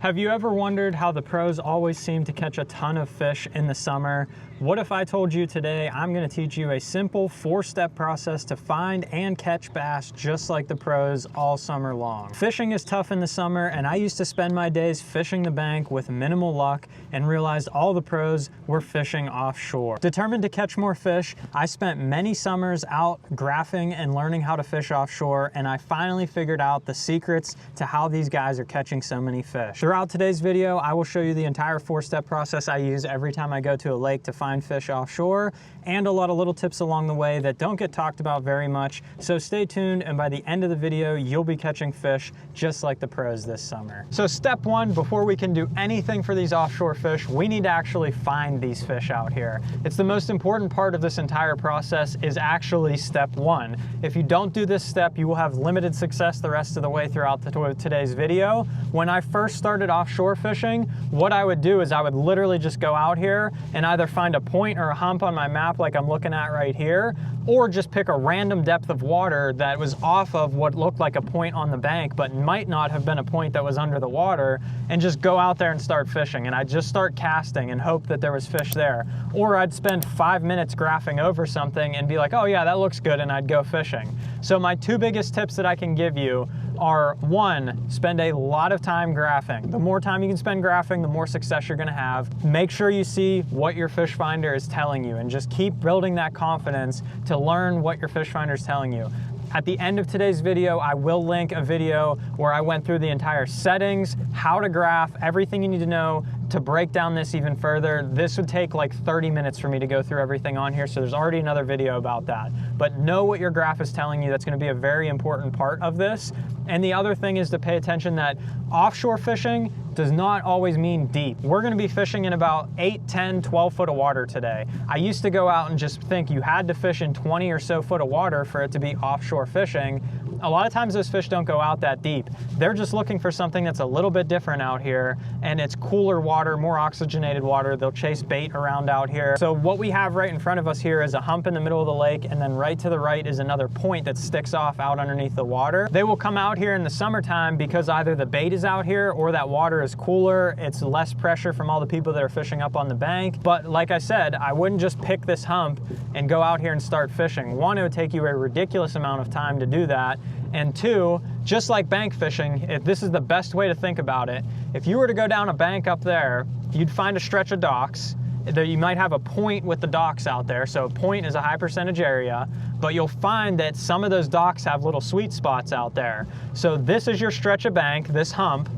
Have you ever wondered how the pros always seem to catch a ton of fish in the summer? What if I told you today I'm going to teach you a simple 4-step process to find and catch bass just like the pros all summer long? Fishing is tough in the summer, and I used to spend my days fishing the bank with minimal luck and realized all the pros were fishing offshore. Determined to catch more fish, I spent many summers out graphing and learning how to fish offshore, and I finally figured out the secrets to how these guys are catching so many fish. Throughout today's video, I will show you the entire 4-step process I use every time I go to a lake to find fish offshore, and a lot of little tips along the way that don't get talked about very much. So stay tuned, and by the end of the video, you'll be catching fish just like the pros this summer. So step 1, before we can do anything for these offshore fish, we need to actually find these fish out here. It's the most important part of this entire process is actually step 1. If you don't do this step, you will have limited success the rest of the way throughout today's video. When I first started offshore fishing, what I would do is I would literally just go out here and either find a point or a hump on my map like I'm looking at right here, or just pick a random depth of water that was off of what looked like a point on the bank but might not have been a point that was under the water, and just go out there and start fishing. And I'd just start casting and hope that there was fish there. Or I'd spend 5 minutes graphing over something and be like, oh yeah, that looks good, and I'd go fishing. So my 2 biggest tips that I can give you are, 1, spend a lot of time graphing. The more time you can spend graphing, the more success you're gonna have. Make sure you see what your fish finder is telling you, and just keep building that confidence to learn what your fish finder is telling you. At the end of today's video, I will link a video where I went through the entire settings, how to graph, everything you need to know to break down this even further. This would take like 30 minutes for me to go through everything on here, so there's already another video about that. But know what your graph is telling you. That's gonna be a very important part of this. And the other thing is to pay attention that offshore fishing does not always mean deep. We're gonna be fishing in about 8, 10, 12 foot of water today. I used to go out and just think you had to fish in 20 or so foot of water for it to be offshore fishing. A lot of times those fish don't go out that deep. They're just looking for something that's a little bit different out here, and it's cooler water, more oxygenated water. They'll chase bait around out here. So what we have right in front of us here is a hump in the middle of the lake, and then right to the right is another point that sticks off out underneath the water. They will come out here in the summertime because either the bait is out here or that water is cooler. It's less pressure from all the people that are fishing up on the bank. But like I said, I wouldn't just pick this hump and go out here and start fishing. 1, it would take you a ridiculous amount of time to do that. And 2, just like bank fishing, this is the best way to think about it. If you were to go down a bank up there, you'd find a stretch of docks. You might have a point with the docks out there, so a point is a high percentage area, but you'll find that some of those docks have little sweet spots out there. So this is your stretch of bank, this hump.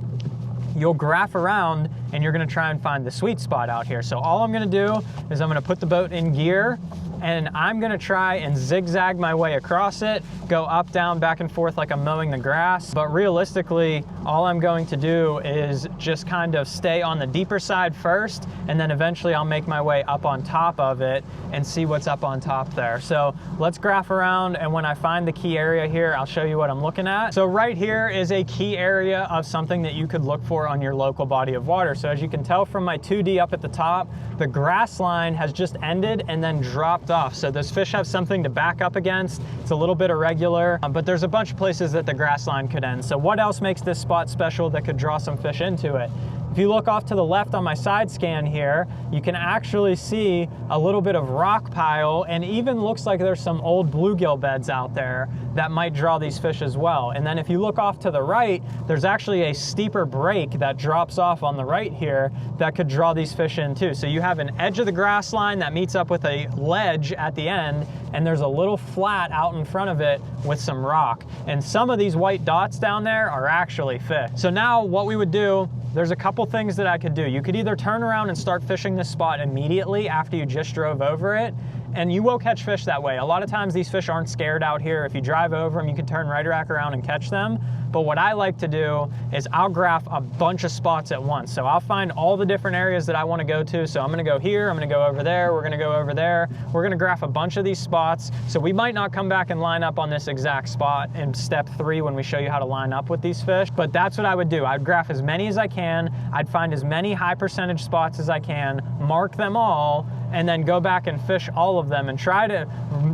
You'll graph around and you're gonna try and find the sweet spot out here. So all I'm gonna do is I'm gonna put the boat in gear, and I'm gonna try and zigzag my way across it, go up, down, back and forth like I'm mowing the grass. But realistically, all I'm going to do is just kind of stay on the deeper side first, and then eventually I'll make my way up on top of it and see what's up on top there. So let's graph around, and when I find the key area here, I'll show you what I'm looking at. So right here is a key area of something that you could look for on your local body of water. So as you can tell from my 2D up at the top, the grass line has just ended and then dropped off. So those fish have something to back up against. It's a little bit irregular, but there's a bunch of places that the grass line could end. So what else makes this spot special that could draw some fish into it? If you look off to the left on my side scan here, you can actually see a little bit of rock pile, and even looks like there's some old bluegill beds out there that might draw these fish as well. And then if you look off to the right, there's actually a steeper break that drops off on the right here that could draw these fish in too. So you have an edge of the grass line that meets up with a ledge at the end, and there's a little flat out in front of it with some rock. And some of these white dots down there are actually fish. So now what we would do, there's a couple things that I could do. You could either turn around and start fishing this spot immediately after you just drove over it, and you will catch fish that way. A lot of times these fish aren't scared out here. If you drive over them, you can turn right back around and catch them. But what I like to do is I'll graph a bunch of spots at once. So I'll find all the different areas that I want to go to. So I'm going to go here, I'm going to go over there, we're going to go over there. We're going to graph a bunch of these spots. So we might not come back and line up on this exact spot in step 3 when we show you how to line up with these fish. But that's what I would do. I'd graph as many as I can. I'd find as many high percentage spots as I can, mark them all, and then go back and fish all of them, and try to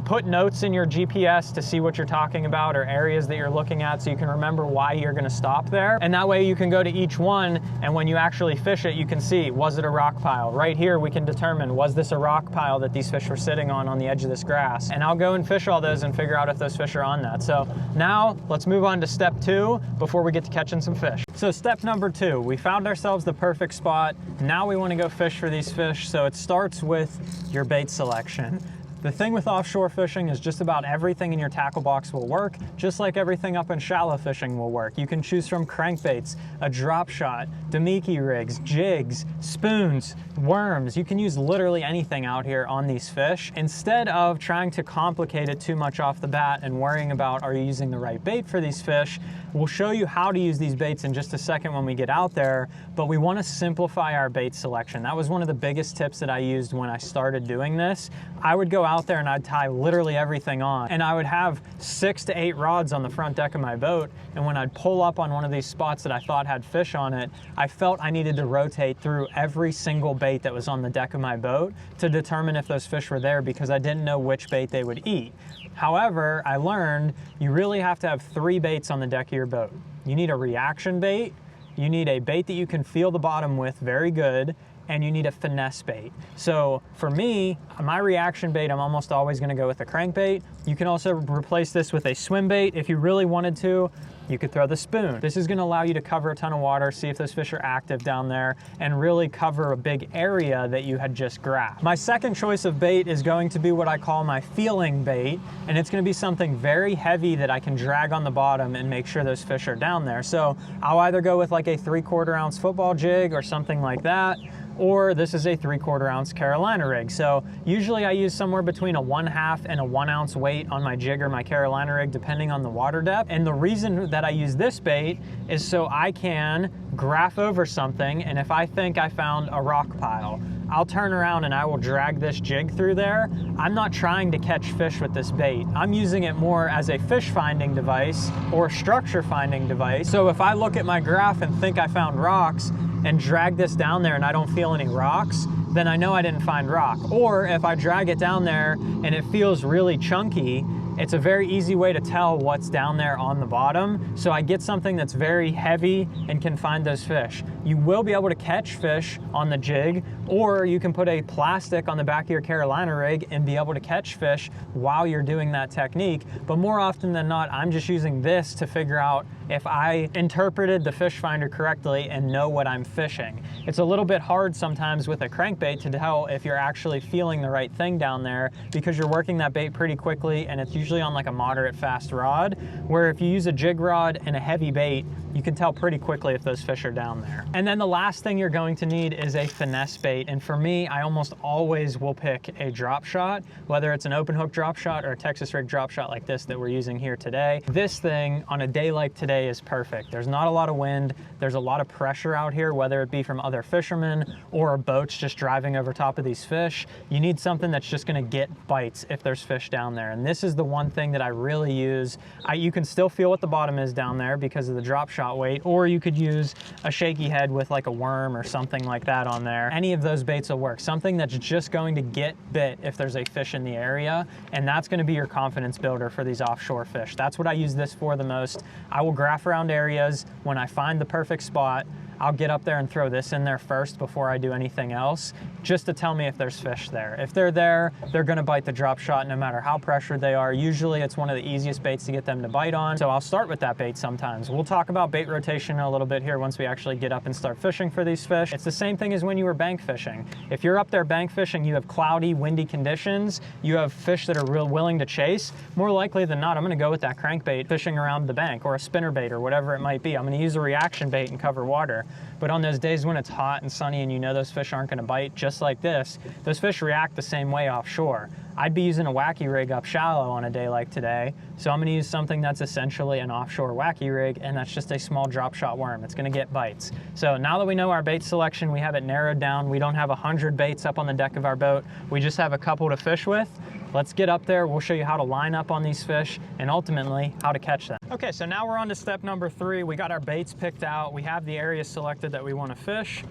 put notes in your GPS to see what you're talking about or areas that you're looking at so you can remember why you're gonna stop there. And that way you can go to each one, and when you actually fish it, you can see, was it a rock pile? Right here we can determine, was this a rock pile that these fish were sitting on the edge of this grass? And I'll go and fish all those and figure out if those fish are on that. So now let's move on to step 2 before we get to catching some fish. So step number 2, we found ourselves the perfect spot. Now we want to go fish for these fish. So it starts with your bait selection. The thing with offshore fishing is just about everything in your tackle box will work, just like everything up in shallow fishing will work. You can choose from crankbaits, a drop shot, Damiki rigs, jigs, spoons, worms. You can use literally anything out here on these fish. Instead of trying to complicate it too much off the bat and worrying about, are you using the right bait for these fish? We'll show you how to use these baits in just a second when we get out there, but we want to simplify our bait selection. That was one of the biggest tips that I used when I started doing this. I would go out there and I'd tie literally everything on, and I would have 6 to 8 rods on the front deck of my boat, and when I'd pull up on one of these spots that I thought had fish on it, I felt I needed to rotate through every single bait that was on the deck of my boat to determine if those fish were there, because I didn't know which bait they would eat. However, I learned you really have to have 3 baits on the deck of your boat. You need a reaction bait, you need a bait that you can feel the bottom with very good, and you need a finesse bait. So for me, my reaction bait, I'm almost always gonna go with a crankbait. You can also replace this with a swim bait if you really wanted to. You could throw the spoon. This is gonna allow you to cover a ton of water, see if those fish are active down there, and really cover a big area that you had just grabbed. My second choice of bait is going to be what I call my feeling bait, and it's gonna be something very heavy that I can drag on the bottom and make sure those fish are down there. So I'll either go with like a 3/4 ounce football jig or something like that, or this is a 3/4 ounce Carolina rig. So usually I use somewhere between a 1/2 and a 1 ounce weight on my jig or my Carolina rig, depending on the water depth. And the reason that I use this bait is so I can graph over something, and if I think I found a rock pile, I'll turn around and I will drag this jig through there. I'm not trying to catch fish with this bait. I'm using it more as a fish finding device or structure finding device. So if I look at my graph and think I found rocks and drag this down there and I don't feel any rocks, then I know I didn't find rock. Or if I drag it down there and it feels really chunky, it's a very easy way to tell what's down there on the bottom. So I get something that's very heavy and can find those fish. You will be able to catch fish on the jig, or you can put a plastic on the back of your Carolina rig and be able to catch fish while you're doing that technique. But more often than not, I'm just using this to figure out if I interpreted the fish finder correctly and know what I'm fishing. It's a little bit hard sometimes with a crankbait to tell if you're actually feeling the right thing down there, because you're working that bait pretty quickly and it's usually on like a moderate fast rod, where if you use a jig rod and a heavy bait, you can tell pretty quickly if those fish are down there. And then the last thing you're going to need is a finesse bait. And for me, I almost always will pick a drop shot, whether it's an open hook drop shot or a Texas rig drop shot like this that we're using here today. This thing on a day like today is perfect. There's not a lot of wind. There's a lot of pressure out here, whether it be from other fishermen or boats just driving over top of these fish. You need something that's just gonna get bites if there's fish down there. And this is the one thing that I really use. You can still feel what the bottom is down there because of the drop shot weight, or you could use a shaky head with like a worm or something like that on there. Any of those baits will work. Something that's just going to get bit if there's a fish in the area, and that's gonna be your confidence builder for these offshore fish. That's what I use this for the most. I will graph around areas. When I find the perfect spot, I'll get up there and throw this in there first before I do anything else, just to tell me if there's fish there. If they're there, they're gonna bite the drop shot no matter how pressured they are. Usually it's one of the easiest baits to get them to bite on, so I'll start with that bait sometimes. We'll talk about bait rotation a little bit here once we actually get up and start fishing for these fish. It's the same thing as when you were bank fishing. If you're up there bank fishing, you have cloudy, windy conditions, you have fish that are real willing to chase, more likely than not, I'm gonna go with that crankbait fishing around the bank, or a spinner bait or whatever it might be. I'm gonna use a reaction bait and cover water. But on those days when it's hot and sunny and you know those fish aren't gonna bite, just like this, those fish react the same way offshore. I'd be using a wacky rig up shallow on a day like today, so I'm gonna use something that's essentially an offshore wacky rig, and that's just a small drop shot worm. It's gonna get bites. So now that we know our bait selection, we have it narrowed down. We don't have 100 baits up on the deck of our boat. We just have a couple to fish with. Let's get up there. We'll show you how to line up on these fish and ultimately how to catch them. Okay, so now we're on to step number 3. We got our baits picked out. We have the area selected that we want to fish.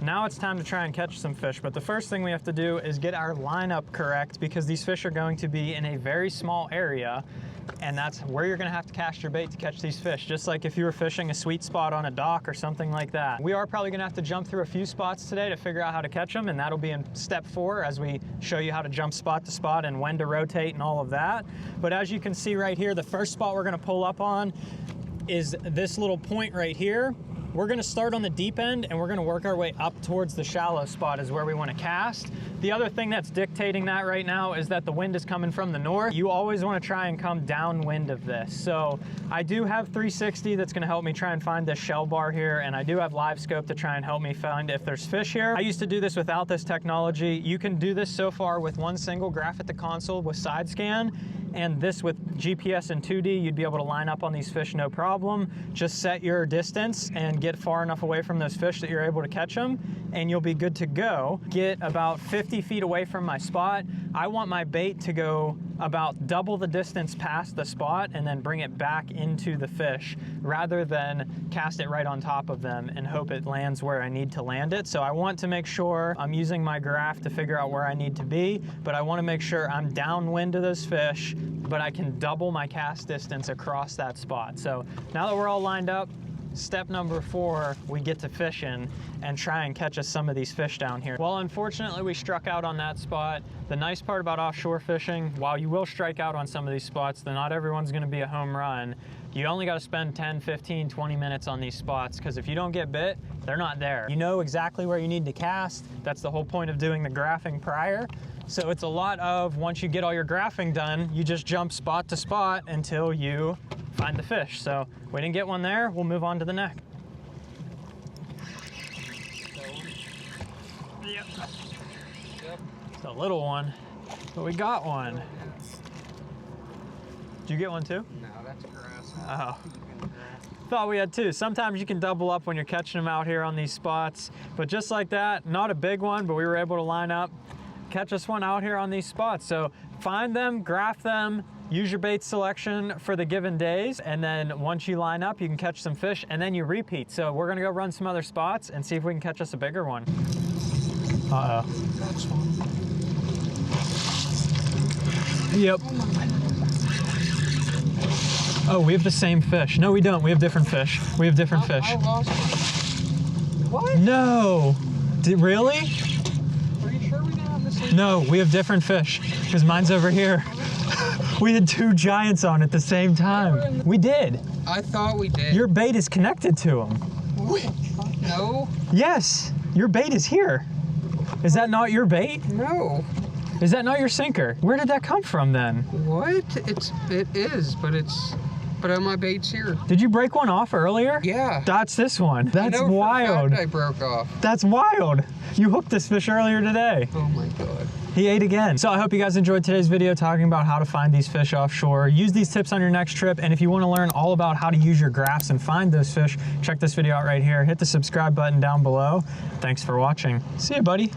Now it's time to try and catch some fish, but the first thing we have to do is get our lineup correct because these fish are going to be in a very small area, and that's where you're gonna have to cast your bait to catch these fish, just like if you were fishing a sweet spot on a dock or something like that. We are probably gonna have to jump through a few spots today to figure out how to catch them, and that'll be in step 4 as we show you how to jump spot to spot and when to rotate and all of that. But as you can see right here, the first spot we're gonna pull up on is this little point right here. We're gonna start on the deep end and we're gonna work our way up towards the shallow spot is where we wanna cast. The other thing that's dictating that right now is that the wind is coming from the north. You always wanna try and come downwind of this. So I do have 360 that's gonna help me try and find this shell bar here, and I do have live scope to try and help me find if there's fish here. I used to do this without this technology. You can do this so far with one single graph at the console with side scan, and this with GPS and 2D, you'd be able to line up on these fish no problem. Just set your distance and get far enough away from those fish that you're able to catch them, and you'll be good to go. Get about 50 feet away from my spot. I want my bait to go about double the distance past the spot and then bring it back into the fish rather than cast it right on top of them and hope it lands where I need to land it. So I want to make sure I'm using my graph to figure out where I need to be, but I want to make sure I'm downwind of those fish, but I can double my cast distance across that spot. So now that we're all lined up, step number 4, we get to fishing and try and catch us some of these fish down here. Well, unfortunately, we struck out on that spot. The nice part about offshore fishing, while you will strike out on some of these spots, then not everyone's gonna be a home run. You only gotta spend 10, 15, 20 minutes on these spots, because if you don't get bit, they're not there. You know exactly where you need to cast. That's the whole point of doing the graphing prior. So it's a lot of, once you get all your graphing done, you just jump spot to spot until you find the fish. So we didn't get one there, we'll move on to the neck. Yep. It's a little one, but we got one. Did you get one too? No, that's grass. Oh. Thought we had 2. Sometimes you can double up when you're catching them out here on these spots, but just like that, not a big one, but we were able to line up, catch us one out here on these spots. So find them, graph them, use your bait selection for the given days, and then once you line up, you can catch some fish, and then you repeat. So we're gonna go run some other spots and see if we can catch us a bigger one. Uh-oh. Yep. Oh, we have the same fish. No, we don't. We have different fish. We have different fish. I lost one. What? No. Really? Are you sure we didn't have the same? No, we have different fish, because mine's over here. We had 2 giants on at the same time. We did. I thought we did. Your bait is connected to them. No. Yes, your bait is here. Is that not your bait? No. Is that not your sinker? Where did that come from then? What? It is, but my bait's here. Did you break one off earlier? Yeah. That's this one. That's I know wild. For a fact I broke off. That's wild. You hooked this fish earlier today. Oh my God. He ate again. So I hope you guys enjoyed today's video talking about how to find these fish offshore. Use these tips on your next trip, and if you want to learn all about how to use your graphs and find those fish, check this video out right here. Hit the subscribe button down below. Thanks for watching. See you, buddy.